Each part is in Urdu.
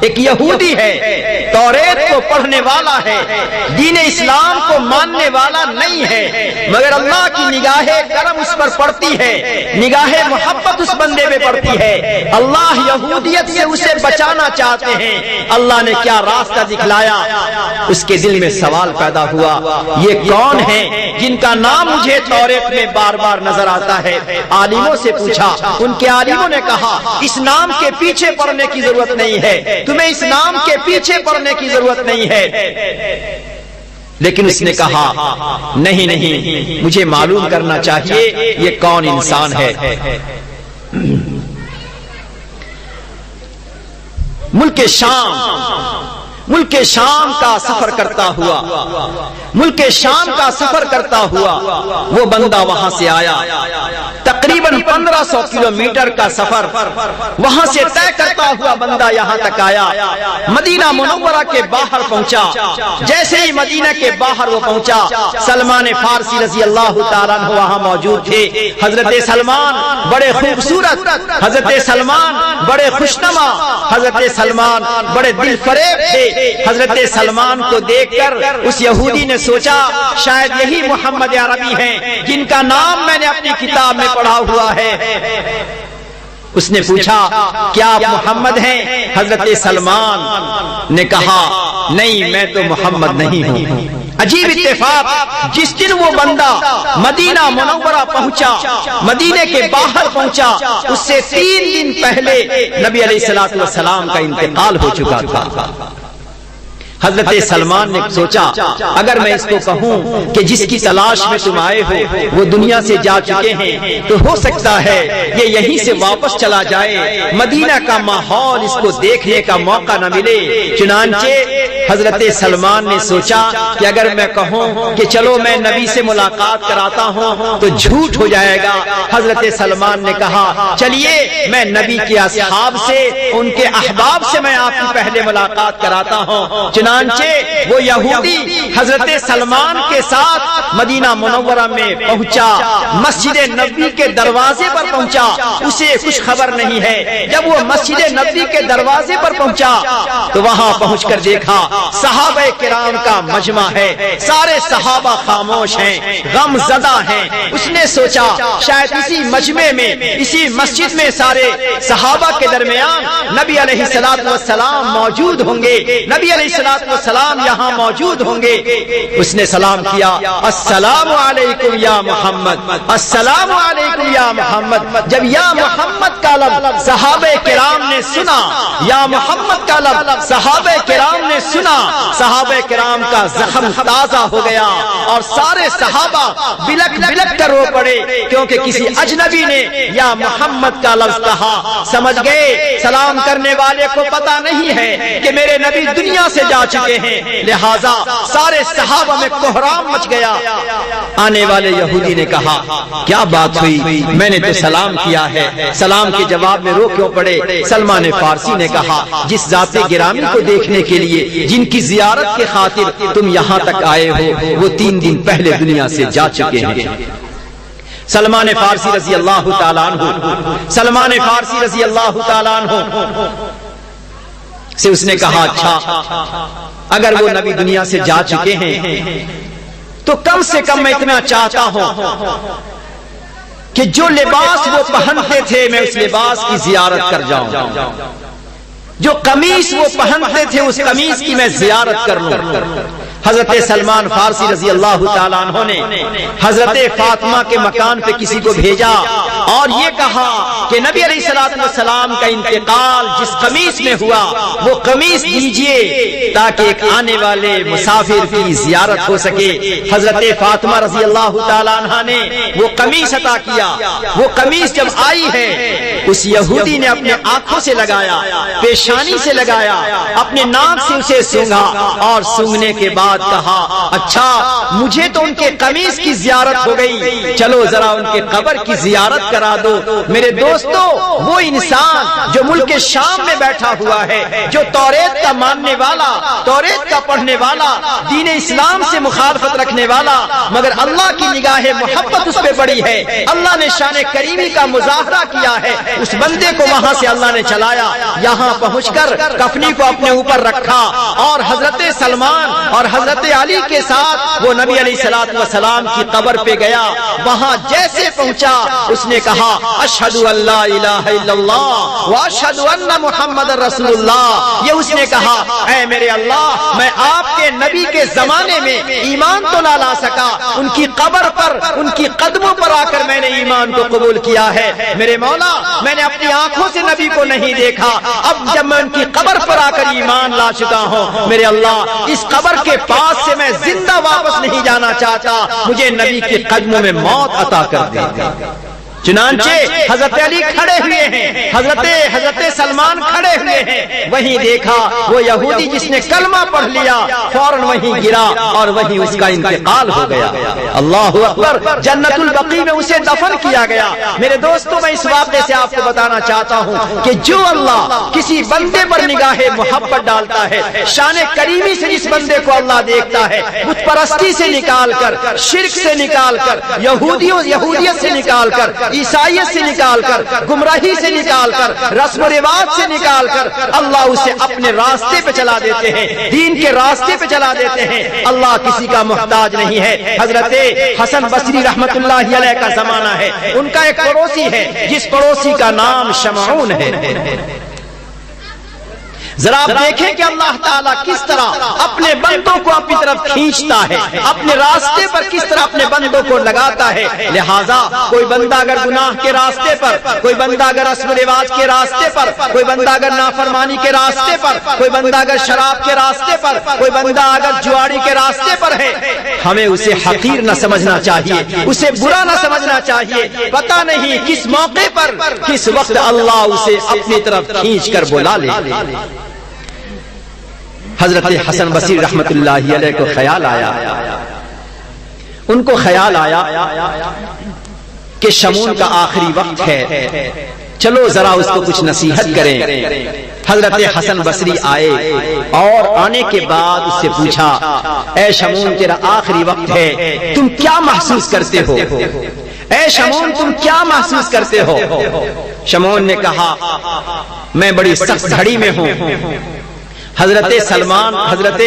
ایک یہودی ہے، توریت کو پڑھنے والا ہے، دین اسلام کو ماننے والا نہیں ہے، مگر اللہ کی نگاہ کرم اس پر پڑتی ہے، نگاہ محبت اس بندے پہ پڑتی ہے، اللہ یہودیت سے اسے بچانا چاہتے ہیں۔ اللہ نے کیا راستہ دکھلایا؟ اس کے دل میں سوال پیدا ہوا، یہ کون ہے جن کا نام مجھے توریت میں بار بار نظر آتا ہے؟ عالموں سے پوچھا، ان کے عالموں نے کہا اس نام کے پیچھے پڑنے کی ضرورت نہیں ہے، تمہیں اس نام کے پیچھے پڑنے کی ضرورت نہیں ہے۔ لیکن اس نے کہا نہیں نہیں، مجھے معلوم کرنا چاہیے یہ کون انسان ہے۔ ملک شام کا سفر کرتا ہوا، ملک شام کا سفر کرتا ہوا وہ بندہ وہاں سے آیا، تقریباً 1500 کلومیٹر کا سفر وہاں سے طے کرتا ہوا بندہ یہاں تک آیا، مدینہ منورہ کے باہر پہنچا۔ جیسے ہی مدینہ کے باہر وہ پہنچا، سلمان فارسی رضی اللہ تعالیٰ عنہ وہاں موجود تھے۔ حضرت سلمان بڑے خوبصورت، حضرت سلمان بڑے خوشنما، حضرت سلمان بڑے دل فریب تھے۔ حضرت سلمان کو دیکھ کر اس یہودی نے سوچا شاید یہی محمد عربی ہیں جن کا نام میں نے اپنی کتاب میں پڑھا ہوا ہے۔ اس نے پوچھا کیا آپ محمد ہیں؟ حضرت سلمان نے کہا نہیں، میں تو محمد نہیں ہوں۔ عجیب اتفاق، جس دن وہ بندہ مدینہ منورہ پہنچا، مدینے کے باہر پہنچا، اس سے 3 دن پہلے نبی علیہ السلام کا انتقال ہو چکا تھا۔ حضرت سلمان نے سوچا اگر میں اس کو کہوں کہ جس کی تلاش میں تم آئے ہو وہ دنیا سے جا چکے ہیں تو ہو سکتا ہے یہ یہیں سے واپس چلا جائے، مدینہ کا ماحول اس کو دیکھنے کا موقع نہ ملے۔ چنانچہ حضرت سلمان نے سوچا کہ اگر میں کہوں کہ چلو میں نبی سے ملاقات کراتا ہوں تو جھوٹ ہو جائے گا۔ حضرت سلمان نے کہا چلیے میں نبی کے اصحاب سے، ان کے احباب سے میں آپ کی پہلے ملاقات کراتا ہوں۔ چنانچہ وہ یہودی حضرت سلمان کے ساتھ مدینہ منورہ میں پہنچا، مسجد نبوی کے دروازے پر پہنچا، اسے کچھ خبر نہیں ہے۔ جب وہ مسجد نبوی کے دروازے پر پہنچا تو وہاں پہنچ کر دیکھا صحابہ کرام کا مجمع ہے، سارے صحابہ خاموش ہیں، غم زدہ ہیں۔ اس نے سوچا شاید اسی مجمع میں، اسی مسجد میں سارے صحابہ کے درمیان نبی علیہ السلام موجود ہوں گے، نبی علیہ السلام یہاں موجود ہوں گے۔ اس نے سلام کیا، السلام علیکم یا محمد، السلام علیکم یا محمد۔ جب یا محمد کا لفظ صحابہ کرام نے سنا، یا محمد کا لفظ صحابہ کرام نے سنا، صحابہ کرام کا زخم تازہ ہو گیا اور سارے صحابہ بلک بلک کر رو پڑے، کیونکہ کسی اجنبی نے یا محمد کا لفظ کہا۔ سمجھ گئے سلام کرنے والے کو پتا نہیں ہے کہ میرے نبی دنیا سے جا چکے ہیں، لہذا سارے صحابہ میں کوہرام مچ گیا۔ آنے والے یہودی نے کہا کیا بات ہوئی؟ میں نے تو سلام کیا ہے، سلام کے جواب میں رو کیوں پڑے؟ سلمان فارسی نے کہا جس ذات گرامی کو دیکھنے کے لیے، جن کی زیارت کے خاطر تم یہاں تک آئے ہو، وہ 3 دن پہلے دنیا سے جا چکے ہیں۔ سلمان فارسی رضی اللہ تعالیٰ عنہ، سلمان فارسی رضی اللہ تعالیٰ عنہ سے اس نے کہا اچھا اگر وہ نبی دنیا سے جا چکے ہیں تو کم سے کم میں اتنا چاہتا ہوں کہ جو لباس وہ پہنتے تھے میں اس لباس کی زیارت کر جاؤں، جو قمیص وہ پہنتے تھے اس قمیص کی میں زیارت کر لوں۔ حضرت سلمان فارسی رضی اللہ تعالیٰ عنہ نے حضرت فاطمہ کے مکان پہ کسی کو بھیجا اور یہ کہا کہ نبی علیہ السلام کا انتقال جس قمیص میں ہوا وہ قمیص دیجئے تاکہ ایک آنے والے مسافر کی زیارت ہو سکے۔ حضرت فاطمہ رضی اللہ تعالیٰ عنہ نے وہ قمیص عطا کیا۔ وہ قمیص جب آئی ہے اس یہودی نے اپنے آنکھوں سے لگایا، پیشانی سے لگایا، اپنے ناک سے اسے سونگا اور سونگنے کے بعد بعد کہا اچھا مجھے تو ان کے قمیص کی زیارت ہو گئی، چلو ذرا ان کے قبر کی زیارت کرا دو۔ میرے دوستو، وہ انسان جو ملک شام میں بیٹھا ہوا ہے، جو توریت کا ماننے والا، توریت کا پڑھنے والا، دین اسلام سے مخالفت رکھنے والا، مگر اللہ کی نگاہ محبت اس پہ بڑی ہے، اللہ نے شان کریمی کا مظاہرہ کیا ہے، اس بندے کو وہاں سے اللہ نے چلایا، یہاں پہنچ کر کفنی کو اپنے اوپر رکھا اور حضرت سلمان اور حضرت علی کے ساتھ وہ نبی علیہ الصلوۃ والسلام کی قبر پہ گیا۔ وہاں جیسے پہنچا اس نے کہا اشہد ان لا الہ الا اللہ واشہد ان محمد رسول اللہ۔ یہ اس نے کہا اے میرے اللہ، میں آپ کے نبی کے زمانے میں ایمان تو نہ لا سکا، ان کی قبر پر، ان کی قدموں پر آ کر میں نے ایمان کو قبول کیا ہے۔ میرے مولا، میں نے اپنی آنکھوں سے نبی کو نہیں دیکھا، اب جب میں ان کی قبر پر آ کر ایمان لا چکا ہوں، میرے اللہ اس قبر کے پاس سے میں زندہ واپس نہیں جانا چاہتا، مجھے نبی کے قدموں میں موت عطا کر دے۔ چنانچہ حضرت علی کھڑے ہوئے ہیں، حضرت سلمان کھڑے ہوئے ہیں، وہیں دیکھا وہ یہودی جس نے کلمہ پڑھ لیا فوراً وہیں گرا اور وہیں اس کا انتقال ہو گیا۔ اللہ اکبر، جنت البقیع میں اسے دفن کیا گیا۔ میرے دوستوں، میں اس واقعے سے آپ کو بتانا چاہتا ہوں کہ جو اللہ کسی بندے پر نگاہ محبت ڈالتا ہے، شان کریمی سے جس بندے کو اللہ دیکھتا ہے، بت پرستی سے نکال کر، شرک سے نکال کر، یہودیت سے نکال کر، عیسائیت سے نکال کر، گمراہی سے نکال کر، رسم و رواج سے نکال کر، اللہ اسے اپنے راستے پہ چلا دیتے ہیں، دین کے راستے پہ چلا دیتے ہیں۔ اللہ کسی کا محتاج نہیں ہے۔ حضرت حسن بصری رحمت اللہ علیہ کا زمانہ ہے، ان کا ایک پڑوسی ہے جس پڑوسی کا نام شمعون ہے۔ ذرا آپ دیکھیں کہ اللہ تعالیٰ کس طرح اپنے بندوں کو اپنی طرف کھینچتا ہے، اپنے راستے پر کس طرح اپنے بندوں کو لگاتا ہے۔ لہٰذا کوئی بندہ اگر گناہ کے راستے پر، کوئی بندہ اگر رسم و رواج کے راستے پر، کوئی بندہ اگر نافرمانی کے راستے پر، کوئی بندہ اگر شراب کے راستے پر، کوئی بندہ اگر جواری کے راستے پر ہے، ہمیں اسے حقیر نہ سمجھنا چاہیے، اسے برا نہ سمجھنا چاہیے۔ پتہ نہیں کس موقع پر، کس وقت اللہ اسے اپنی طرف کھینچ کر بلا لے۔ حضرت حسن بصری رحمت اللہ علیہ کو خیال آیا، ان کو خیال آیا کہ شمعون کا آخری وقت ہے، چلو ذرا اس کو کچھ نصیحت کریں۔ حضرت حسن بصری آئے اور آنے کے بعد اس سے پوچھا اے شمعون، تیرا آخری وقت ہے، تم کیا محسوس کرتے ہو؟ اے شمعون، تم کیا محسوس کرتے ہو؟ شمعون نے کہا میں بڑی سخت گھڑی میں ہوں۔ حضرت سلمان، حضرت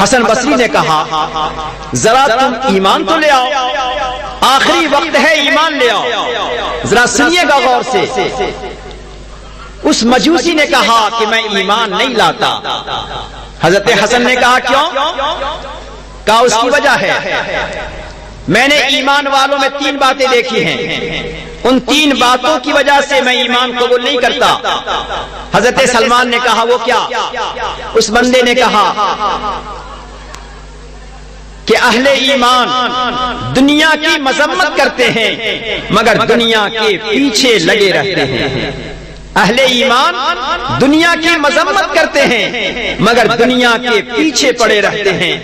حسن بصری نے کہا ذرا تم ایمان تو لے آؤ، آخری وقت ہے، ایمان لے آؤ۔ ذرا سنیے گا غور سے۔ اس مجوسی نے کہا کہ میں ایمان نہیں لاتا۔ حضرت حسن نے کہا کیوں؟ کہا اس کی وجہ ہے، میں نے ایمان والوں میں 3 باتیں دیکھی ہیں، ان 3 باتوں کی وجہ سے میں ایمان قبول نہیں کرتا۔ حضرت سلمان نے کہا وہ کیا؟ اس بندے نے کہا کہ اہل ایمان دنیا کی مذمت کرتے ہیں مگر دنیا کے پیچھے لگے رہتے ہیں۔ اہل ایمان دنیا کی مذمت کرتے ہیں مگر دنیا کے پیچھے پڑے رہتے ہیں۔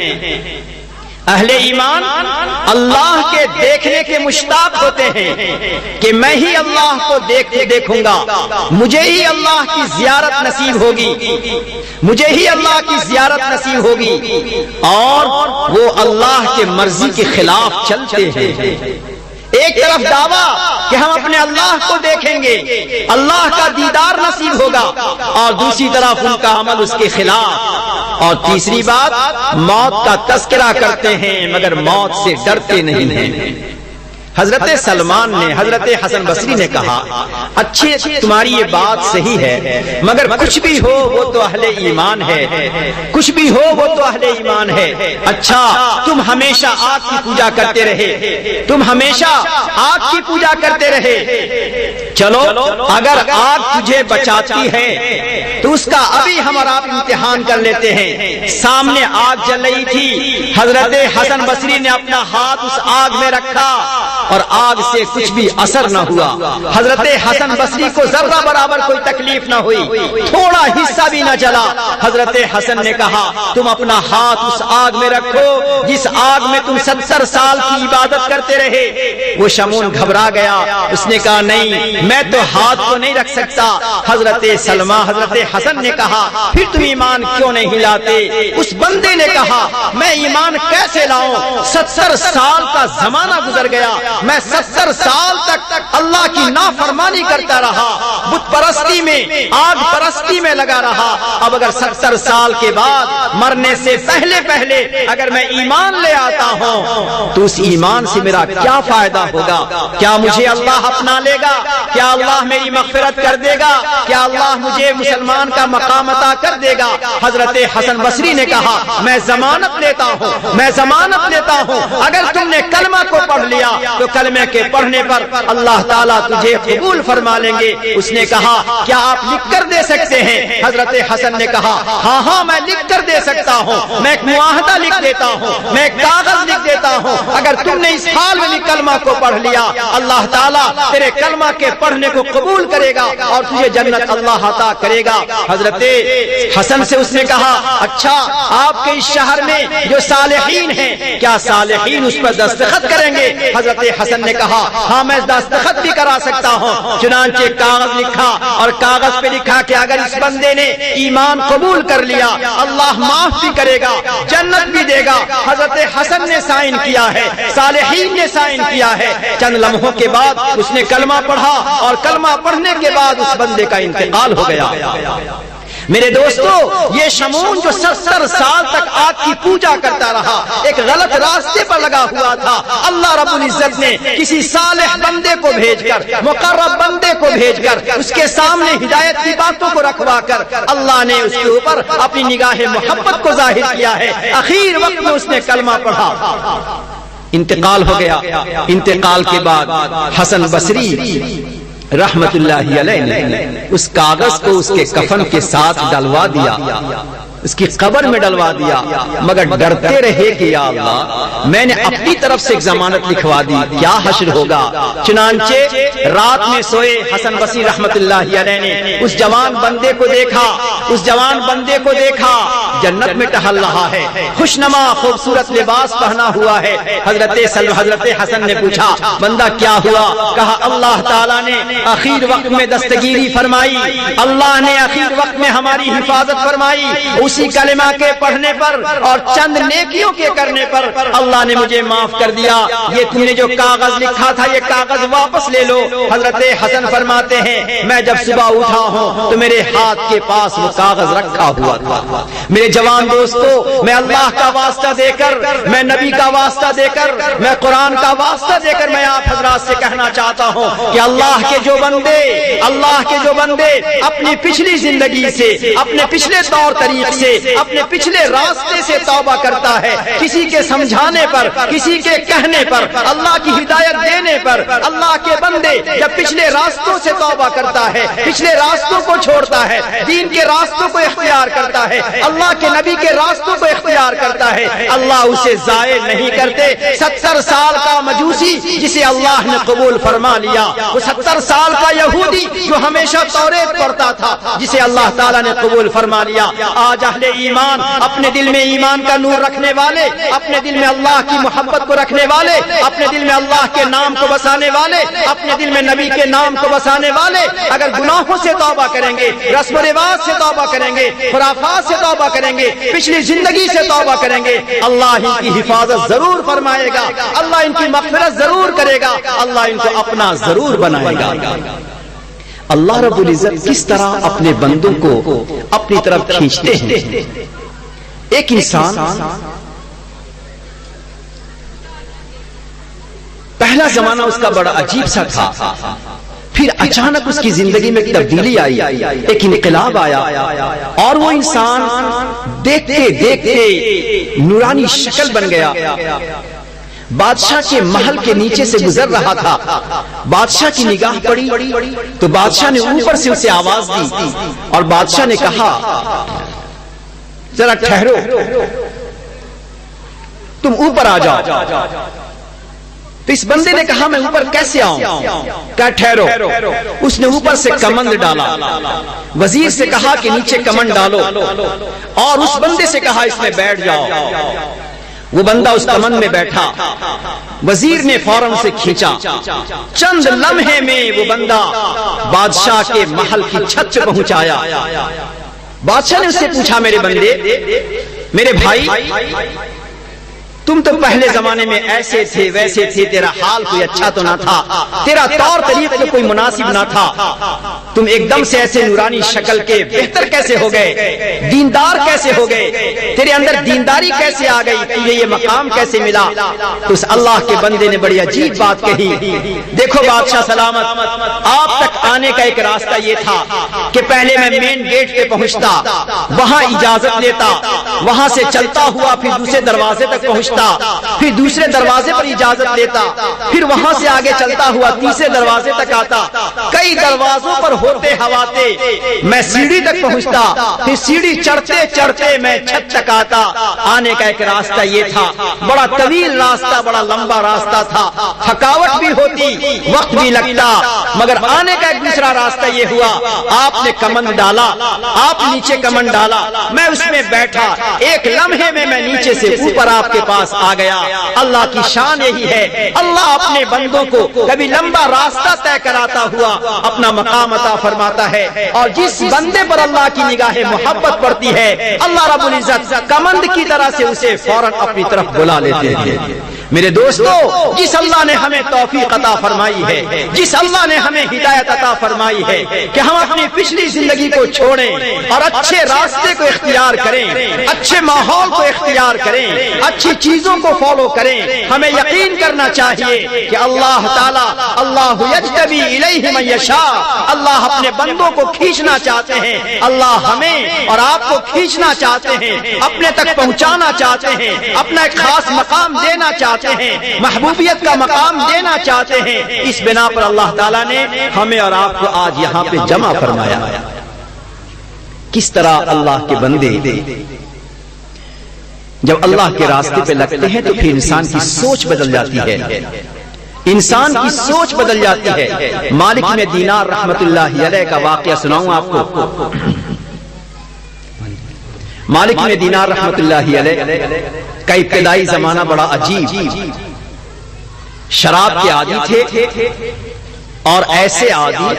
اہل ایمان اللہ کے دیکھنے کے مشتاق ہوتے ہیں کہ میں ہی اللہ کو دیکھوں گا، مجھے ہی اللہ کی زیارت نصیب ہوگی، مجھے ہی اللہ کی زیارت نصیب ہوگی، اور وہ اللہ کے مرضی کے خلاف چلتے ہیں۔ ایک طرف دعویٰ کہ ہم اپنے اللہ کو دیکھیں گے، اللہ کا دیدار نصیب ہوگا، اور دوسری طرف ان کا عمل اس کے خلاف، اور تیسری بات موت کا تذکرہ کرتے ہیں مگر موت سے ڈرتے نہیں ہیں۔ حضرت سلمان نے، حضرت حسن بصری نے کہا اچھے تمہاری یہ بات صحیح ہے، مگر کچھ بھی ہو وہ تو اہل ایمان ہے، کچھ بھی ہو وہ تو اہل ایمان ہے۔ اچھا تم ہمیشہ آگ کی پوجا کرتے رہے، تم ہمیشہ آگ کی پوجا کرتے رہے، چلو اگر آگ تجھے بچاتی ہے تو اس کا ابھی ہم اور آپ امتحان کر لیتے ہیں۔ سامنے آگ جل رہی تھی، حضرت حسن بصری نے اپنا ہاتھ اس آگ میں رکھا اور آگ سے کچھ بھی اثر نہ ہوا۔ حضرت حسن بصری کو ذرہ برابر کوئی تکلیف نہ ہوئی، تھوڑا حصہ بھی نہ جلا۔ حضرت حسن نے کہا تم اپنا ہاتھ اس آگ میں رکھو جس آگ میں تم 70 سال کی عبادت کرتے رہے۔ وہ شمعون گھبرا گیا، اس نے کہا نہیں میں تو ہاتھ کو نہیں رکھ سکتا۔ حضرت سلمہ حضرت حسن نے کہا پھر تم ایمان کیوں نہیں لاتے؟ اس بندے نے کہا میں ایمان کیسے لاؤں؟ 70 سال کا زمانہ گزر گیا، میں 70 سال تک اللہ کی نافرمانی کرتا رہا، بت پرستی میں آگ پرستی میں لگا رہا۔ اب اگر 70 سال کے بعد مرنے سے پہلے اگر میں ایمان لے آتا ہوں تو اس ایمان سے میرا کیا فائدہ ہوگا؟ کیا مجھے اللہ اپنا لے گا؟ کیا اللہ میری مغفرت کر دے گا؟ کیا اللہ مجھے مسلمان کا مقام عطا کر دے گا؟ حضرت حسن بصری نے کہا میں ضمانت لیتا ہوں، میں ضمانت لیتا ہوں اگر تم نے کلمہ کو پڑھ لیا تو کلمے کے پڑھنے پر اللہ تعالیٰ تجھے قبول فرما لیں گے۔ اس نے کہا کیا آپ لکھ کر دے سکتے ہیں؟ حضرت حسن نے کہا ہاں میں لکھ کر دے سکتا ہوں، میں ایک معاہدہ لکھ دیتا ہوں، میں ایک کاغذ لکھ دیتا ہوں، اگر تم نے اس حال میں کلمہ کو پڑھ لیا اللہ تعالیٰ تیرے کلمہ کے پڑھنے کو قبول کرے گا اور تجھے جنت اللہ عطا کرے گا۔ حضرت حسن سے اس نے کہا اچھا آپ کے اس شہر میں جو صالحین ہیں کیا صالحین اس پر دستخط کریں گے؟ حضرت حسن نے کہا ہاں میں دستخط بھی کرا سکتا ہوں۔ چنانچہ کاغذ لکھا اور کاغذ پہ لکھا کہ اگر اس بندے نے ایمان قبول کر لیا اللہ معاف بھی کرے گا، جنت بھی دے گا۔ حضرت حسن نے سائن کیا ہے، صالحین نے سائن کیا ہے۔ چند لمحوں کے بعد اس نے کلمہ پڑھا اور کلمہ پڑھنے کے بعد اس بندے کا انتقال ہو گیا۔ میرے دوستو یہ شمعون جو 70 سال تک آگ کی پوجا کرتا رہا ایک غلط راستے پر لگا ہوا تھا، اللہ رب العزت نے کسی صالح بندے کو بھیج کر، مقرب بندے کو بھیج کر، اس کے سامنے ہدایت کی باتوں کو رکھوا کر اللہ نے اس کے اوپر اپنی نگاہ محبت کو ظاہر کیا ہے۔ اخیر وقت میں اس نے کلمہ پڑھا، انتقال ہو گیا۔ انتقال کے بعد حسن بصری رحمت اللہ علیہ نے اس کاغذ کو اس کے کفن کے ساتھ ڈلوا دیا، اس کی قبر میں ڈلوا دیا، مگر ڈرتے رہے کہ یا اللہ میں نے اپنی طرف سے ایک ضمانت لکھوا دی، کیا حشر ہوگا؟ چنانچہ رات میں سوئے حسن بصری رحمت اللہ علیہ نے اس جوان بندے کو دیکھا، اس جوان بندے کو دیکھا جنت میں ٹہل رہا ہے، خوشنما خوبصورت لباس پہنا ہوا ہے۔ حضرت حسن نے پوچھا بندہ کیا ہوا؟ کہا اللہ تعالیٰ نے اخیر وقت میں دستگیری فرمائی، اللہ نے اخیر وقت میں ہماری حفاظت فرمائی، اسی کلمہ کے پڑھنے پر اور چند نیکیوں کے کرنے پر اللہ نے مجھے معاف کر دیا۔ یہ تم نے جو کاغذ لکھا تھا یہ کاغذ واپس لے لو۔ حضرت حسن فرماتے ہیں میں جب صبح اٹھا ہوں تو میرے ہاتھ کے پاس وہ کاغذ رکھا ہوا تھا۔ میرے جوان دوستو میں اللہ کا واسطہ دے کر، میں نبی کا واسطہ دے کر، میں قرآن کا واسطہ دے کر میں آپ حضرات سے کہنا چاہتا ہوں کہ اللہ کے جو بندے اپنی پچھلی زندگی سے، اپنے پچھلے طور طریق سے، اپنے پچھلے راستے سے توبہ کرتا ہے، کسی کے سمجھانے پر، کسی کے کہنے پر، اللہ کی ہدایت دینے پر، اللہ کے بندے جب پچھلے راستوں سے توبہ کرتا ہے، پچھلے راستوں کو چھوڑتا ہے، دین کے راستوں کو اختیار کرتا ہے، اللہ کے نبی کے راستوں کو اختیار کرتا ہے، اللہ اسے ضائع نہیں کرتے۔ 70 سال کا مجوسی جسے اللہ نے قبول فرما لیا، وہ 70 سال کا یہودی جو ہمیشہ توریت پڑھتا تھا جسے اللہ تعالیٰ نے قبول فرما لیا۔ آج اہل ایمان اپنے دل میں ایمان کا نور رکھنے والے، اپنے دل میں اللہ کی محبت کو رکھنے والے، اپنے دل میں اللہ کے نام کو بسانے والے، اپنے دل میں نبی کے نام کو بسانے والے اگر گناہوں سے توبہ کریں گے، رسم و رواج سے توبہ کریں گے، خرافات سے توبہ کریں گے، پچھلی زندگی سے توبہ کریں گے، اللہ ان کی حفاظت ضرور فرمائے گا، اللہ ان کی مغفرت ضرور کرے گا، اللہ ان کو اپنا ضرور بنائے گا۔ اللہ رب العزت کس طرح اپنے بندوں کو اپنی طرف کھینچتے ہیں۔ ایک انسان پہلا زمانہ اس کا بڑا عجیب سا تھا، پھر اچانک اس کی زندگی میں تبدیلی آئی، ایک انقلاب آیا اور وہ انسان دیکھتے دیکھتے نورانی شکل بن گیا۔ بادشاہ کے محل کے نیچے سے گزر رہا تھا. بادشاہ کی نگاہ پڑی تو بادشاہ نے اوپر سے اسے آواز دی اور بادشاہ نے کہا ذرا ٹھہرو, تم اوپر آ جاؤ. تو اس بندے نے کہا میں اوپر کیسے آؤں؟ کہا ٹھہرو. اس نے اوپر سے کمند ڈالا, وزیر سے کہا کہ نیچے کمند ڈالو, اور اس بندے سے کہا اس میں بیٹھ جاؤ. وہ بندہ اس کمند میں بیٹھا. وزیر نے فوراً سے کھینچا. چند لمحے میں وہ بندہ بادشاہ کے محل کی چھت پہ پہنچایا. بادشاہ نے اس سے پوچھا میرے بندے, میرے بھائی, تم تو پہلے زمانے میں ایسے تھے ویسے تھے, تیرا حال کوئی اچھا تو نہ تھا, تیرا طور طریقہ کوئی مناسب نہ تھا, تم ایک دم سے ایسے نورانی شکل کے بہتر کیسے ہو گئے, دیندار کیسے ہو گئے, تیرے اندر دینداری کیسے آ گئی, تجھے یہ مقام کیسے ملا؟ تو اس اللہ کے بندے نے بڑی عجیب بات کہی. دیکھو بادشاہ سلامت, آپ تک آنے کا ایک راستہ یہ تھا کہ پہلے میں مین گیٹ پہ پہنچتا, وہاں اجازت لیتا, وہاں سے چلتا ہوا پھر دوسرے دروازے تک پہنچتا, پھر دوسرے دروازے پر اجازت لیتا, پھر وہاں سے آگے چلتا ہوا تیسرے دروازے تک آتا, کئی دروازوں پر ہوتے ہواتے میں سیڑھی تک پہنچتا, پھر سیڑھی چڑھتے چڑھتے میں چھت تک آتا. آنے کا ایک راستہ یہ تھا, بڑا طویل راستہ, بڑا لمبا راستہ تھا, تھکاوٹ بھی ہوتی, وقت بھی لگتا, مگر آنے کا ایک دوسرا راستہ یہ ہوا, آپ نے کمند ڈالا, آپ نیچے کمند ڈالا, میں اس میں بیٹھا, ایک لمحے میں نیچے سے اوپر آپ کے پاس آ گیا. اللہ کی شان یہی ہے, اللہ اپنے بندوں کو کبھی لمبا راستہ طے کراتا ہوا اپنا مقام عطا فرماتا ہے, اور جس بندے پر اللہ کی نگاہ محبت پڑتی ہے اللہ رب العزت کمند کی طرح سے اسے فوراً اپنی طرف بلا لیتے ہیں. میرے دوستو, جس اللہ نے ہمیں توفیق عطا فرمائی ہے, جس اللہ نے ہمیں ہدایت عطا فرمائی ہے کہ ہم اپنی پچھلی زندگی کو چھوڑیں اور اچھے راستے کو اختیار کریں, اچھے ماحول کو اختیار کریں, اچھی چیزوں کو فالو کریں, ہمیں یقین کرنا چاہیے کہ اللہ تعالیٰ اللہ یجتبی الیہ من یشاء, اللہ اپنے بندوں کو کھینچنا چاہتے ہیں, اللہ ہمیں اور آپ کو کھینچنا چاہتے ہیں, اپنے تک پہنچانا چاہتے ہیں, اپنا ایک خاص مقام دینا چاہتے ہیں, محبوبیت کا مقام دینا چاہتے ہیں. اس بنا پر اللہ تعالیٰ نے ہمیں اور آپ کو آج یہاں پہ جمع فرمایا. کس طرح اللہ کے بندے جب اللہ کے راستے پہ لگتے ہیں تو پھر انسان کی سوچ بدل جاتی ہے, انسان کی سوچ بدل جاتی ہے. مالک بن دینار رحمت اللہ علیہ کا واقعہ سناؤں آپ کو. مالک بن دینار رحمت اللہ علیہ کا ابتدائی زمانہ بڑا عجیب, شراب کے عادی تھے, اور ایسے عادی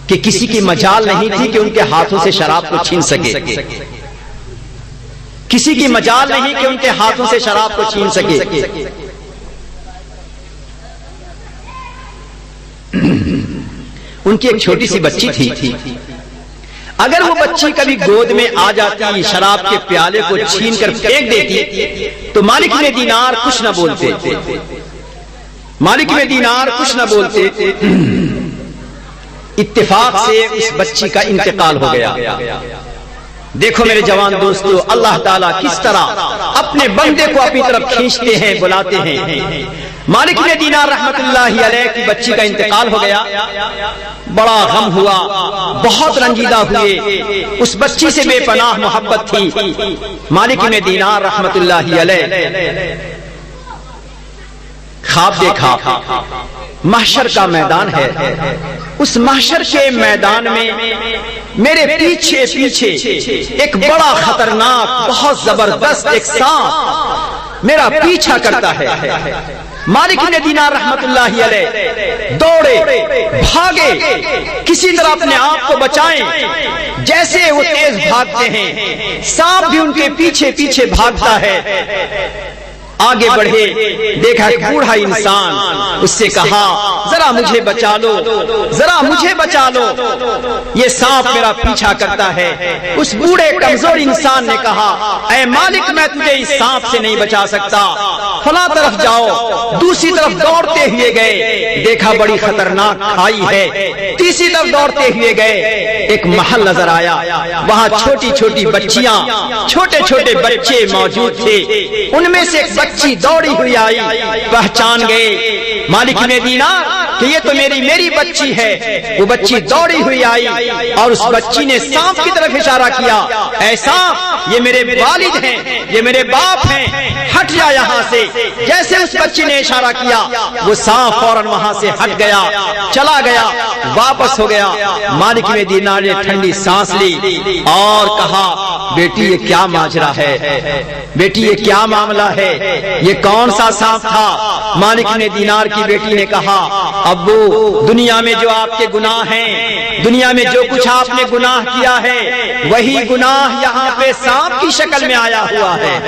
کہ کسی کی مجال نہیں تھی کہ ان کے ہاتھوں سے شراب کو چھین سکے, کسی کی مجال نہیں کہ ان کے ہاتھوں سے شراب کو چھین سکے. ان کی ایک چھوٹی سی بچی تھی, اگر وہ بچی کبھی گود میں آ جاتی, شراب کے پیالے کو چھین کر پھینک دیتی تو مالک بن دینار کچھ نہ بولتے, مالک بن دینار کچھ نہ بولتے. اتفاق سے اس بچی کا انتقال ہو گیا. دیکھو میرے جوان دوستو, اللہ تعالیٰ کس طرح اپنے بندے کو اپنی طرف کھینچتے ہیں, بلاتے ہیں. مالک بن دینار رحمت اللہ علیہ کی بچی کا انتقال ہو گیا, بڑا غم ہوا, بہت رنجیدہ ہوئے, اس بچی سے بے پناہ محبت تھی. مالک بن دینار رحمت اللہ علیہ خواب دیکھا, محشر کا میدان ہے, اس محشر کے میدان میں میرے پیچھے پیچھے ایک بڑا خطرناک بہت زبردست ایک سانپ میرا پیچھا کرتا ہے. مالک بن دینار رحمت اللہ علیہ دوڑے, بھاگے, کسی طرح اپنے آپ کو بچائیں. جیسے وہ تیز بھاگتے ہیں, سانپ بھی ان کے پیچھے پیچھے بھاگتا ہے. آگے بڑھے, دیکھا ایک بوڑھا انسان, اس سے کہا ذرا مجھے بچا لو, ذرا مجھے بچا لو, یہ سانپ میرا پیچھا کرتا ہے. اس بوڑھے کمزور انسان نے کہا اے مالک, میں تجھے اس سانپ سے نہیں بچا سکتا, فلاں طرف جاؤ. دوسری طرف دوڑتے ہوئے گئے, دیکھا بڑی خطرناک کھائی ہے. تیسری طرف دوڑتے ہوئے گئے, ایک محل نظر آیا, وہاں چھوٹی چھوٹی بچیاں, چھوٹے چھوٹے بچے موجود تھے. ان میں سے ایک بچی دوڑی ہوئی آئی، پہچان گئے مالک بن دینار کہ یہ تو میری بچی ہے۔ وہ بچی دوڑی ہوئی آئی اور اس بچی نے سانپ کی طرف اشارہ کیا، اے سانپ یہ میرے والد ہیں، یہ میرے باپ ہیں، ہٹ جا یہاں سے۔ جیسے اس بچی نے اشارہ کیا وہ سانپ فوراً وہاں سے ہٹ گیا، چلا گیا، واپس ہو گیا۔ مالک بن دینار نے ٹھنڈی سانس لی اور کہا بیٹی یہ کیا ماجرا ہے، بیٹی یہ کیا معاملہ ہے، یہ کون سا سانپ تھا؟ مالک بن دینار کی بیٹی نے کہا ابو دنیا میں جو آپ کے گناہ ہیں، دنیا میں جو کچھ آپ نے گناہ کیا ہے وہی گناہ یہاں پہ سانپ کی شکل میں آیا ہوا ہے،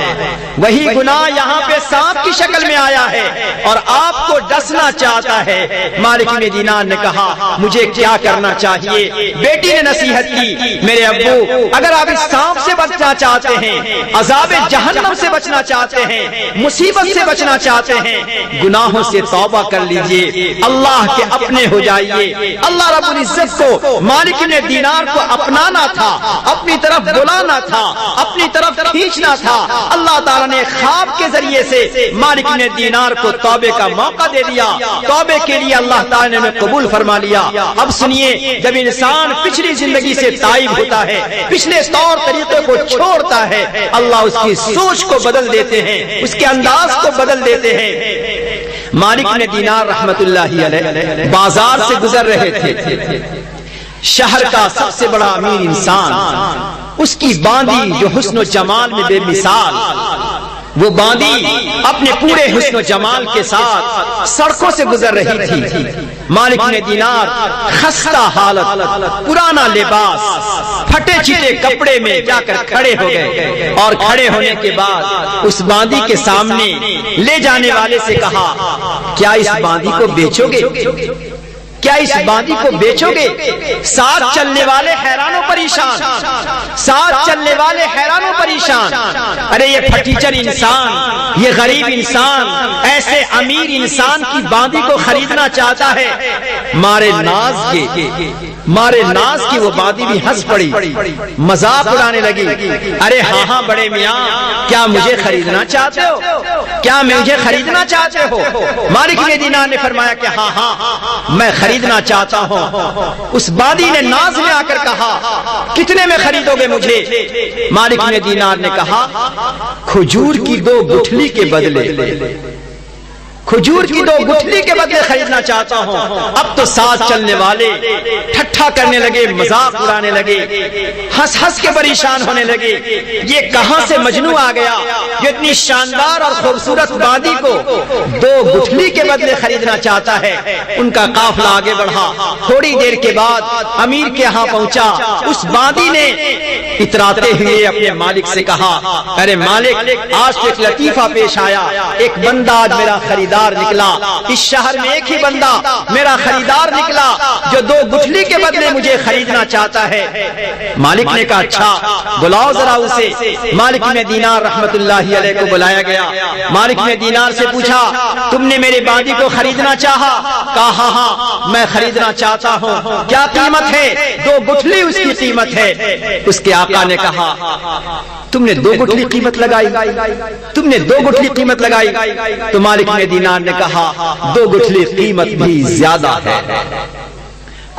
وہی گناہ یہاں پہ سانپ کی شکل میں آیا ہے اور آپ کو ڈسنا چاہتا ہے۔ مالک بن دینار نے کہا مجھے کیا کرنا چاہیے؟ بیٹی نے نصیحت کی میرے ابو اگر آپ اس سانپ سے بچنا چاہتے ہیں، عذاب جہنم سے بچنا چاہتے ہیں، مصیبت سے بچنا چاہتے ہیں، گناہوں سے توبہ کر لیجئے، اللہ کے اپنے ہو جائیے۔ اللہ رب العزت کو مالک بن دینار کو اپنانا تھا، اپنی طرف بلانا تھا، اپنی طرف کھینچنا تھا۔ اللہ تعالیٰ نے خواب کے ذریعے سے مالک بن دینار کو توبے کا موقع دے دیا، توبے کے لیے اللہ تعالیٰ نے قبول فرما لیا۔ اب سنیے جب انسان پچھلی زندگی سے تائب ہوتا ہے، پچھلے طور طریقے کو چھوڑتا ہے، اللہ اس کی سوچ کو بدل دیتے ہیں، اس کے انداز کو بدل دیتے ہیں۔ مالک بن دینار رحمت اللہ علیہ بازار سے گزر رہے تھے، شہر کا سب سے بڑا امیر انسان، اس کی باندی جو حسن و جمال میں بے مثال، وہ باندی اپنے پورے حسن و جمال کے ساتھ سڑکوں سے گزر رہی تھی۔ مالک بن دینار خستہ حالت، پرانا لباس، پھٹے چٹے کپڑے میں جا کر کھڑے ہو گئے اور کھڑے ہونے کے بعد اس باندی کے سامنے لے جانے والے سے کہا کیا اس باندی کو بیچو گے؟ کیا اس باندی کو بیچو گے؟ ساتھ چلنے والے حیران و پریشان، ساتھ چلنے والے حیران و پریشان، ارے یہ پھٹیچر انسان، یہ غریب انسان ایسے امیر انسان کی باندی کو خریدنا چاہتا ہے۔ مارے ناز کی وہ باندی بھی ہنس پڑی، مذاق اڑانے لگی، ارے ہاں بڑے میاں کیا مجھے خریدنا چاہتے ہو؟ کیا مجھے خریدنا چاہتے ہو؟ مالک بن دینار نے فرمایا کہ ہاں میں خریدنا چاہتا ہوں۔ اس باندی نے ناز میں آ کر کہا کتنے میں خریدو گے مجھے؟ مالک بن دینار نے کہا کھجور کی 2 گٹھلی کے بدلے، کھجور کی 2 گٹھلی کے بدلے خریدنا چاہتا ہوں۔ اب تو ساتھ چلنے والے ٹھٹھا کرنے لگے، مذاق اڑانے لگے، ہنس ہنس کے پریشان ہونے لگے، یہ کہاں سے مجنو آ گیا جو اتنی شاندار اور خوبصورت باندی کو 2 گٹھلی کے بدلے خریدنا چاہتا ہے۔ ان کا قافلہ آگے بڑھا، تھوڑی دیر کے بعد امیر کے ہاں پہنچا۔ اس باندی نے اتراتے ہوئے اپنے مالک سے کہا ارے مالک آج تو ایک لطیفہ پیش آیا، ایک بندہ آج میرا خریدار نکلا، اس شہر میں ایک ہی بندہ میرا خریدار نکلا جو 2 گٹھلی کے بدلے مجھے خریدنا چاہتا ہے۔ مالک نے کہا اچھا بلاؤ ذرا اسے۔ مالک بن دینار رحمت اللہ علیہ کو بلایا گیا۔ مالک بن دینار سے پوچھا تم نے میری باندی کو خریدنا چاہا؟ کہا ہاں میں خریدنا چاہتا ہوں، کیا قیمت ہے؟ 2 گٹھلی اس کی قیمت ہے۔ اس کے آقا نے کہا تم نے 2 گٹھلی قیمت لگائی، تم نے 2 گٹھلی قیمت لگائی؟ تو مالک بن دینار نے کہا 2 گٹھلی قیمت بھی زیادہ ہے،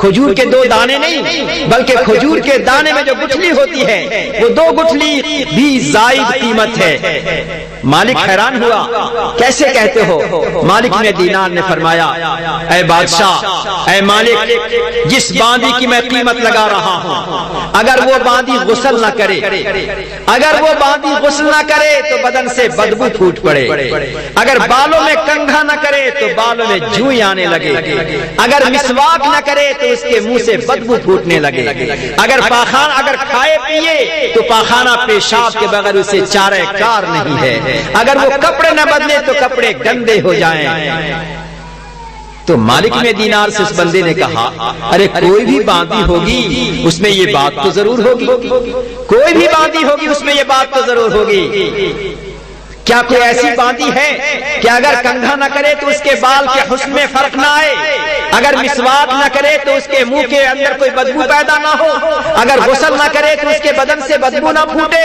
کھجور کے 2 دانے نہیں بلکہ کھجور کے دانے میں جو گٹھلی ہوتی ہے وہ 2 گٹھلی بھی زائد قیمت ہے۔ مالک حیران ہوا کیسے کہتے ہو؟ مالک بن دینار نے فرمایا اے بادشاہ، اے مالک، جس باندی کی میں قیمت لگا رہا ہوں اگر وہ باندی غسل نہ کرے، اگر وہ باندی غسل نہ کرے تو بدن سے بدبو پھوٹ پڑے، اگر بالوں میں کنگھا نہ کرے تو بالوں میں جوئیں آنے لگے، اگر مسواک نہ کرے تو اس کے منہ سے بدبو پھوٹنے لگے، اگر کھائے پیے تو پاخانہ پیشاب کے بغیر اسے چارہ کار نہیں ہے، اگر وہ کپڑے نہ بدلے تو کپڑے گندے ہو جائیں۔ تو مالک بن دینار سے اس بندے نے کہا ارے کوئی بھی باندی ہوگی اس میں یہ بات تو ضرور ہوگی، کوئی بھی باندی ہوگی اس میں یہ بات تو ضرور ہوگی، کیا کوئی ایسی باندی ہے کہ اگر کنگھا نہ کرے تو اس کے بال کے حسن میں فرق نہ آئے، اگر مسواک نہ کرے تو اس کے منہ کے اندر کوئی بدبو پیدا نہ ہو، اگر غسل نہ کرے تو اس کے بدن سے بدبو نہ پھوٹے،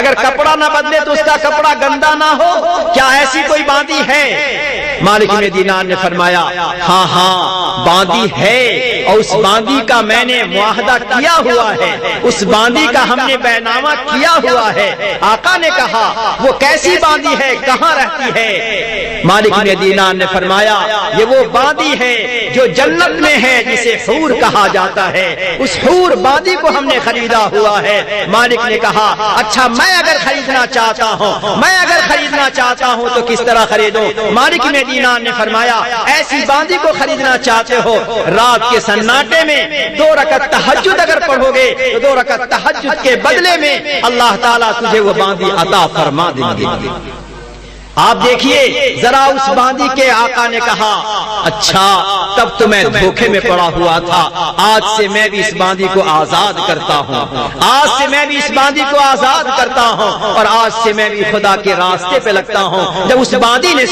اگر کپڑا نہ بدلے تو اس کا کپڑا گندا نہ ہو؟ کیا ایسی کوئی باندی ہے؟ مالک بن دینار نے فرمایا ہاں ہاں باندی ہے، اور اس باندی کا میں نے معاہدہ کیا ہوا ہے، اس باندی کا ہم نے بیعنامہ کیا ہوا ہے۔ آقا نے کہا وہ کیسی باندی ہے، کہاں رہتی ہے؟ مالک بن دینار نے فرمایا یہ وہ باندی ہے جو جنت میں ہے، جسے حور کہا جاتا ہے، اس حور باندی کو ہم نے خریدا ہوا ہے۔ مالک نے کہا اچھا میں اگر خریدنا چاہتا ہوں تو کس طرح خریدوں؟ مالک بن دینار نے فرمایا ایسی باندی کو خریدنا چاہتے ہو، رات کے سناٹے میں 2 رکعت تہجد اگر پڑھو گے تو 2 رکعت تہجد کے بدلے میں اللہ تعالیٰ تجھے وہ باندی عطا فرما دیں گے۔ آپ دیکھیے ذرا اس باندی کے آقا نے کہا اچھا تب تو میں دھوکے میں پڑا ہوا تھا، آج سے میں بھی اس باندی کو آزاد کرتا ہوں، اور آج سے میں بھی خدا کے راستے پہ لگتا ہوں۔ جب اس باندی نے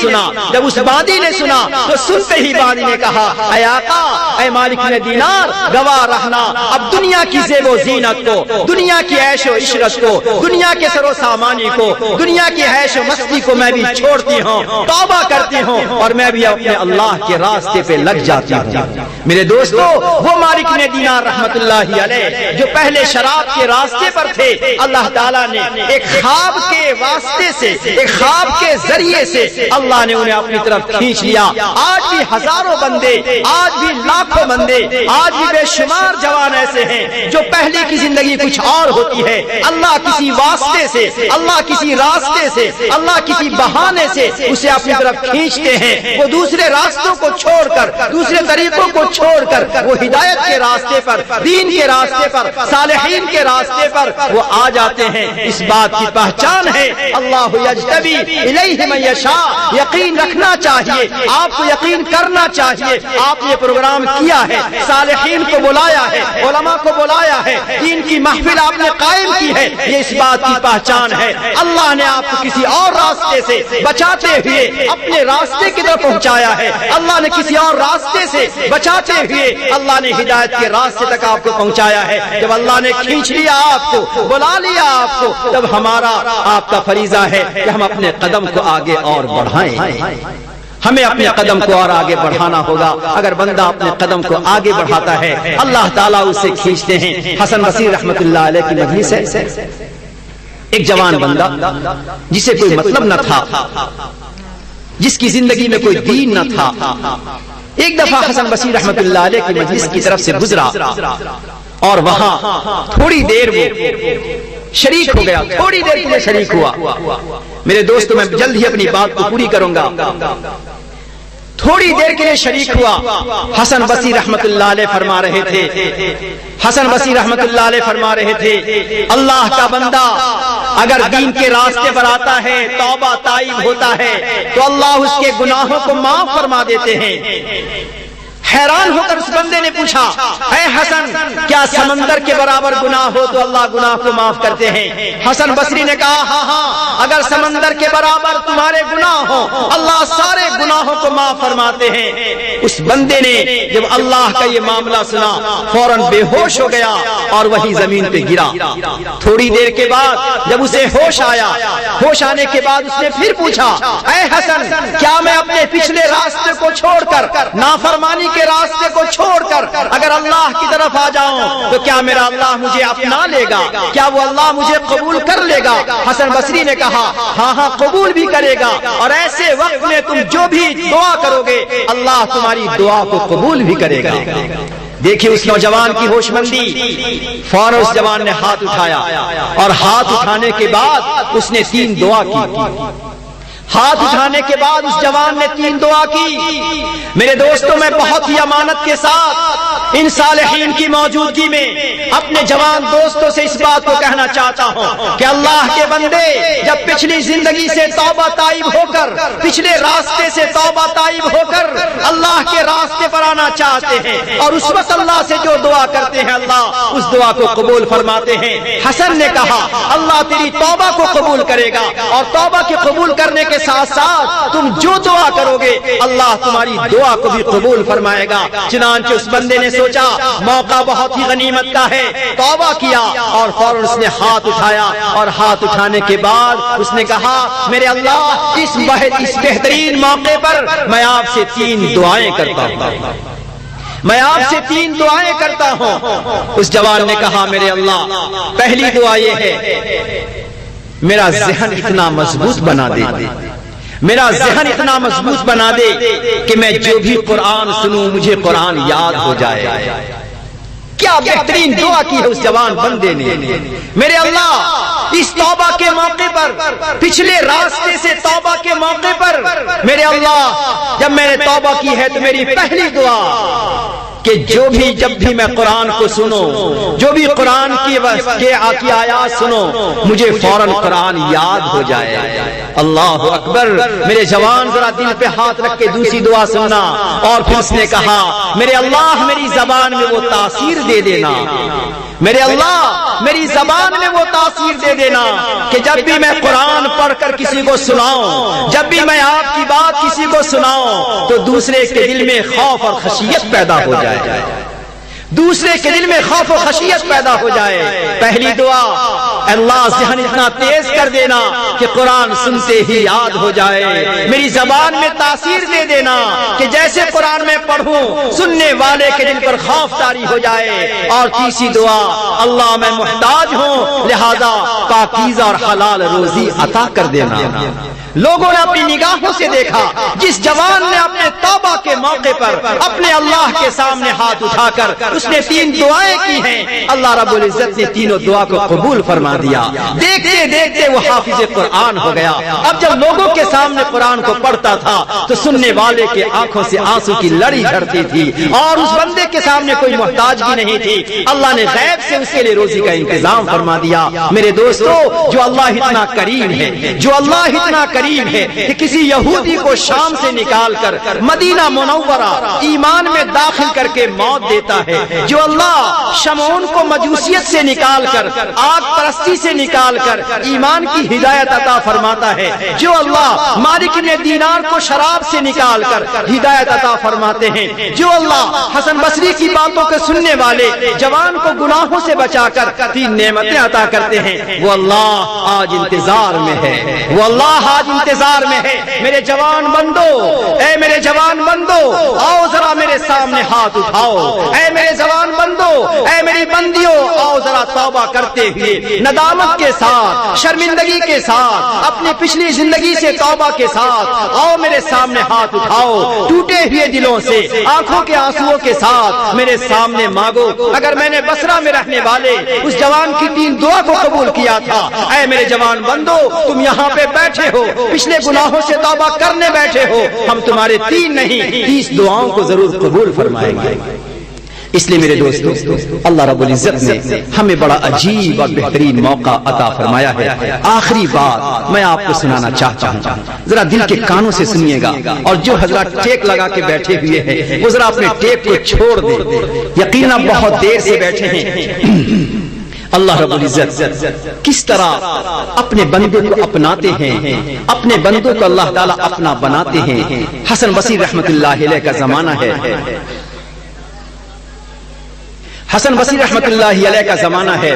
سنا تو سنتے ہی باندی نے کہا اے آقا، اے مالک بن دینار، گواہ رہنا اب دنیا کی زیب و زینت کو، دنیا کی عیش و عشرت کو، دنیا کے سر و سامانی کو، دنیا کی عیش و مستی کو میں بھی چھوڑتی ہوں، توبہ کرتی ہوں، اور میں بھی اپنے اللہ کے راستے پہ لگ جاتی ہوں۔ میرے دوستو وہ مالک بن دینار رحمت اللہ علیہ جو پہلے شراب کے راستے پر تھے، اللہ تعالیٰ نے ایک خواب کے واسطے سے، ایک خواب کے ذریعے سے اللہ نے انہیں اپنی طرف کھینچ لیا۔ آج بھی ہزاروں بندے، آج بھی لاکھوں بندے، آج بھی بے شمار جوان ایسے ہیں جو پہلے کی زندگی کچھ اور ہوتی ہے، اللہ کسی واسطے سے، اللہ کسی راستے سے، اللہ کسی بہانے سے اسے اپنی طرف کھینچتے ہیں، وہ دوسرے راستوں کو چھوڑ کر، دوسرے طریقوں کو چھوڑ کر وہ ہدایت کے راستے پر، دین کے راستے پر، صالحین کے راستے پر وہ آ جاتے ہیں۔ اس بات کی پہچان ہے اللہ یجتبی الیہ من یشاء، یقین رکھنا چاہیے، آپ کو یقین کرنا چاہیے۔ آپ نے پروگرام کیا ہے، صالحین کو بلایا ہے، علماء کو بلایا ہے، دین کی محفل آپ نے قائم کی ہے، یہ اس بات کی پہچان ہے اللہ نے آپ کو کسی اور راستے سے بچاتے ہوئے اپنے راستے کی طرف پہنچایا ہے، اللہ نے کسی اور راستے سے بچاتے ہوئے اللہ نے ہدایت کے راستے تک آپ کو پہنچایا ہے۔ جب اللہ نے کھینچ لیا آپ کو، بلا لیا آپ کو، تب ہمارا آپ کا فریضہ ہے کہ ہم اپنے قدم کو آگے اور بڑھائیں، ہمیں اپنے قدم کو اور آگے بڑھانا ہوگا۔ اگر بندہ اپنے قدم کو آگے بڑھاتا ہے اللہ تعالیٰ اسے کھینچتے ہیں۔ حسن بصری رحمت اللہ علیہ کی مجلس ہے، ایک جوان بندہ جسے کوئی مطلب نہ تھا، جس کی زندگی میں کوئی دین نہ تھا، ایک دفعہ حسن بصری رحمت اللہ علیہ کی مجلس کی طرف سے گزرا اور وہاں تھوڑی دیر وہ شریک ہو گیا، تھوڑی دیر کے لیے شریک ہوا۔ میرے دوستو میں جلد ہی اپنی بات کو پوری کروں گا۔ تھوڑی دیر کے لیے شریک ہوا، حسن بصری رحمت اللہ علیہ فرما رہے تھے، حسن بصری رحمت اللہ علیہ فرما رہے تھے اللہ کا بندہ اگر دین کے راستے پر آتا ہے، توبہ تائب ہوتا ہے تو اللہ اس کے گناہوں کو معاف فرما دیتے ہیں۔ حیران ہو کر اس بندے نے پوچھا اے حسن کیا سمندر کے برابر گناہ ہو تو اللہ گناہ کو معاف کرتے ہیں؟ حسن بصری نے کہا ہاں ہاں، اگر سمندر کے برابر تمہارے گناہ ہو اللہ سارے گناہوں کو معاف فرماتے ہیں۔ اس بندے نے جب اللہ کا یہ معاملہ سنا فوراً بے ہوش ہو گیا اور وہی زمین پہ گرا۔ تھوڑی دیر کے بعد جب اسے ہوش آیا، ہوش آنے کے بعد اس نے پھر پوچھا اے حسن کیا میں اپنے پچھلے راستے کو چھوڑ کر، نافرمانی کے راستے کو چھوڑ کر اگر اللہ کی طرف آ جاؤں تو کیا میرا اللہ مجھے اپنا لے گا؟ کیا وہ اللہ مجھے قبول کر لے گا؟ حسن بصری نے کہا ہاں ہاں قبول بھی کرے گا، اور ایسے وقت میں تم جو بھی دعا کرو گے اللہ تمہاری دعا کو قبول بھی کرے گا۔ دیکھیے اس نوجوان کی ہوش مندی، فوراً اس جوان نے ہاتھ اٹھایا اور ہاتھ اٹھانے کے بعد اس نے 3 دعا کی۔ ہاتھ اٹھانے کے بعد اس جوان نے 3 دعا کی۔ میرے دوستوں، میں بہت ہی امانت کے ساتھ ان صالحین کی موجودگی میں اپنے جوان دوستوں سے اس بات کو کہنا چاہتا ہوں کہ اللہ کے بندے جب پچھلی زندگی سے توبہ تائب ہو کر، پچھلے راستے سے توبہ تائب ہو کر اللہ کے راستے پر آنا چاہتے ہیں اور اس وقت اللہ سے جو دعا کرتے ہیں اللہ اس دعا کو قبول فرماتے ہیں۔ حسن نے کہا اللہ تیری توبہ کو قبول کرے گا، اور توبہ کے قبول کرنے کے ساتھ ساتھ تم جو دعا کرو گے اللہ تمہاری دعا کو بھی قبول فرمائے گا۔ چنانچہ اس بندے نے سوچا موقع بہت ہی غنیمت کا ہے، توبہ کیا اور فوراً اس نے ہاتھ اٹھایا، اور ہاتھ اٹھانے کے بعد اس نے کہا میرے اللہ اس بہترین موقع پر میں آپ سے 3 دعائیں کرتا ہوں، میں آپ سے 3 دعائیں کرتا ہوں۔ اس جوان نے کہا میرے اللہ پہلی دعا یہ ہے میرا ذہن اتنا مضبوط بنا دے، میرا ذہن اتنا مضبوط بنا دے کہ میں جو بھی قرآن سنوں مجھے قرآن یاد ہو جائے۔ کیا بہترین دعا کی ہے اس جوان بندے نے۔ میرے اللہ اس توبہ کے موقع پر، پچھلے راستے سے توبہ کے موقع پر میرے اللہ جب میں نے توبہ کی ہے تو میری پہلی دعا کہ جب بھی میں قرآن کو سنوں، جو بھی قرآن کی آیات سنوں مجھے فوراً قرآن یاد ہو جائے۔ اللہ اکبر۔ میرے جوان ذرا دل پہ ہاتھ رکھ کے دوسری دعا سننا، اور پھر اس نے کہا میرے اللہ میری زبان میں وہ تاثیر دے دینا، میرے اللہ میری زبان میں وہ تاثیر دے دینا کہ جب بھی میں قرآن پڑھ کر کسی کو سناؤں، جب بھی میں آپ کی بات کسی کو سناؤں تو دوسرے کے دل میں خوف اور خشیت پیدا ہو جائے، دوسرے کے دل میں خوف و خشیت پیدا ہو جائے۔ پہلی دعا اللہ ذہن اتنا تیز کر دینا کہ قرآن سنتے ہی یاد ہو جائے، میری زبان میں تاثیر دے دینا کہ جیسے قرآن میں پڑھوں سننے والے کے دل پر خوف طاری ہو جائے۔ اور تیسری دعا اللہ میں محتاج ہوں لہذا پاکیزہ اور حلال روزی عطا کر دینا۔ لوگوں نے اپنی نگاہوں سے دیکھا جس جوان نے اپنے توبہ کے موقع پر اپنے اللہ کے سامنے ہاتھ اٹھا کر اس نے 3 دعائیں کی ہیں، اللہ رب العزت نے تینوں دعا کو قبول فرما دیا۔ دیکھتے دیکھتے وہ حافظ قرآن ہو گیا۔ اب جب لوگوں کے سامنے قرآن کو پڑھتا تھا تو سننے والے کے آنکھوں سے آنسو کی لڑی جھڑتی تھی، اور اس بندے کے سامنے کوئی محتاجگی نہیں تھی، اللہ نے غیب سے اس کے لیے روزی کا انتظام فرما دیا۔ میرے دوستو، جو اللہ اتنا کریم ہے، جو اللہ اتنا کریم ہے کہ کسی یہودی کو شام سے نکال کر مدینہ منورہ ایمان میں داخل کر کے موت دیتا ہے، جو اللہ شمعون کو مجوسیت سے نکال کر آگ پرستی سے نکال کر ایمان کی ہدایت عطا فرماتا ہے، جو اللہ مالک نے دینار کو شراب سے نکال کر ہدایت عطا فرماتے ہیں، جو اللہ حسن بصری کی باتوں کے سننے والے جوان کو گناہوں سے بچا کر 3 نعمتیں عطا کرتے ہیں، وہ اللہ آج انتظار میں ہے، وہ اللہ آج انتظار میں ہے۔ میرے جوان بندو، اے میرے جوان بندو، آؤ ذرا میرے سامنے ہاتھ اٹھاؤ، اے میرے جوان بندو، اے میری بندیوں، آؤ ذرا توبہ کرتے ہوئے ندامت کے ساتھ، شرمندگی کے ساتھ، اپنی پچھلی زندگی سے توبہ کے ساتھ آؤ میرے سامنے ہاتھ اٹھاؤ، ٹوٹے ہوئے دلوں سے آنکھوں کے آنسوؤں کے ساتھ میرے سامنے مانگو۔ اگر میں نے بصرہ میں رہنے والے اس جوان کی 3 دعا کو قبول کیا تھا، اے میرے جوان بندو تم یہاں پہ بیٹھے ہو، پچھلے گناہوں سے توبہ کرنے بیٹھے ہو، ہم تمہارے 3 نہیں 30 دعاؤں کو ضرور قبول فرمائیں گے۔ اس لیے میرے دوستو، اللہ رب العزت نے ہمیں بڑا عجیب اور بہترین موقع عطا فرمایا ہے۔ آخری بات میں آپ کو سنانا چاہتا ہوں، ذرا دل کے کانوں سے سنیے گا، اور جو حضرات ٹیک لگا کے بیٹھے ہوئے ہیں وہ ذرا اپنے ٹیک کو چھوڑ دیں، یقیناً بہت دیر سے بیٹھے ہیں۔ اللہ رب العزت کس طرح اپنے بندوں کو اپناتے ہیں، اپنے بندوں کو اللہ تعالیٰ اپنا بناتے ہیں۔ حسن بصری رحمت اللہ علیہ کا زمانہ ہے، حسن بصری رحمت اللہ علیہ کا زمانہ ہے۔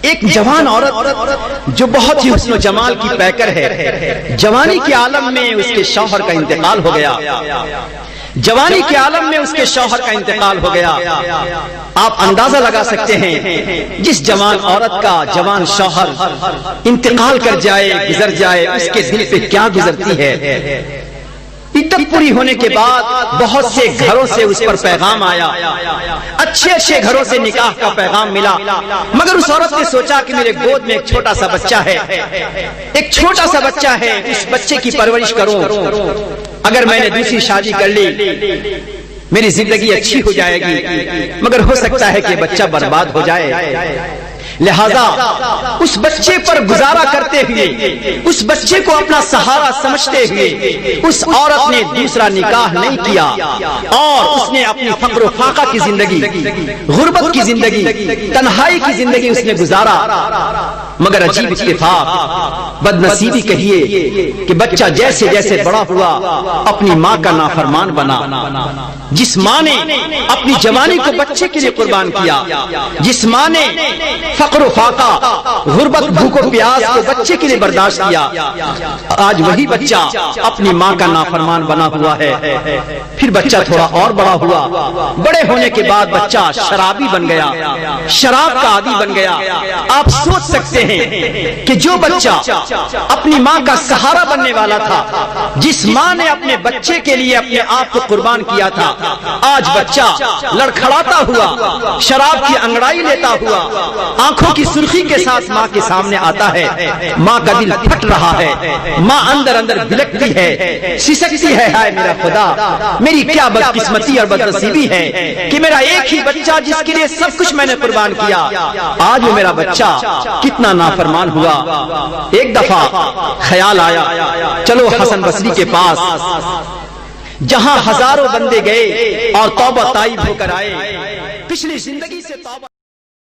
ایک جوان عورت جو بہت ہی حسن و جمال کی پیکر ہے، جوانی کے عالم میں اس کے شوہر کا انتقال ہو گیا، جوانی کے عالم میں اس کے شوہر کا انتقال ہو گیا۔ آپ اندازہ لگا سکتے ہیں جس جوان عورت کا جوان شوہر انتقال کر جائے، گزر جائے، اس کے دل پہ کیا گزرتی ہے۔ عدت پوری ہونے کے بعد بہت سے گھروں سے اس پر پیغام آیا، اچھے اچھے گھروں سے نکاح کا پیغام ملا، مگر اس عورت نے سوچا کہ میرے گود میں ایک چھوٹا سا بچہ ہے، ایک چھوٹا سا بچہ ہے، اس بچے کی پرورش کروں، اگر میں نے دوسری شادی کر لی میری زندگی اچھی ہو جائے گی، مگر ہو سکتا ہے کہ بچہ برباد ہو جائے، لہذا اس بچے پر گزارا کرتے ہوئے، اس بچے کو اپنا سہارا سمجھتے ہوئے اس عورت نے دوسرا نکاح نہیں کیا اور اس نے اپنی فقر و فاقہ کی زندگی، غربت کی زندگی، تنہائی کی زندگی اس نے گزارا، مگر عجیب اتفاق، بد نصیبی کہیے کہ بچہ جیسے جیسے بڑا ہوا اپنی ماں کا نافرمان بنا۔ جس ماں نے اپنی جوانی کو بچے کے لیے قربان کیا، جس ماں نے فقر و فاقہ، غربت، بھوک و پیاس کو بچے کے لیے برداشت کیا، آج وہی بچہ اپنی ماں کا نافرمان بنا ہوا ہے۔ پھر بچہ تھوڑا اور بڑا ہوا، بڑے ہونے کے بعد بچہ شرابی بن گیا، شراب کا عادی بن گیا۔ آپ سوچ سکتے ہیں کہ جو بچہ اپنی ماں کا سہارا بننے والا تھا، جس ماں نے اپنے بچے کے لیے اپنے آپ کو قربان کیا تھا، آج بچہ لڑکھڑاتا ہوا، شراب کی انگڑائی لیتا ہوا، آنکھوں کی سرخی کے ساتھ ماں کے سامنے آتا ہے، ماں کا دل پھٹ رہا ہے، ماں اندر اندر بلکتی ہے، سسکتی ہے، ہائے میرا خدا، میری کیا بدقسمتی اور بدنصیبی ہے کہ میرا ایک ہی بچہ جس کے لیے سب کچھ میں نے قربان کیا، آج وہ میرا بچہ کتنا نافرمان ہوا۔ ایک دفعہ خیال آیا، چلو حسن بصری کے پاس، جہاں ہزاروں بندے گئے اور توبہ طائب ہو کر آئے، پچھلی زندگی سے توبہ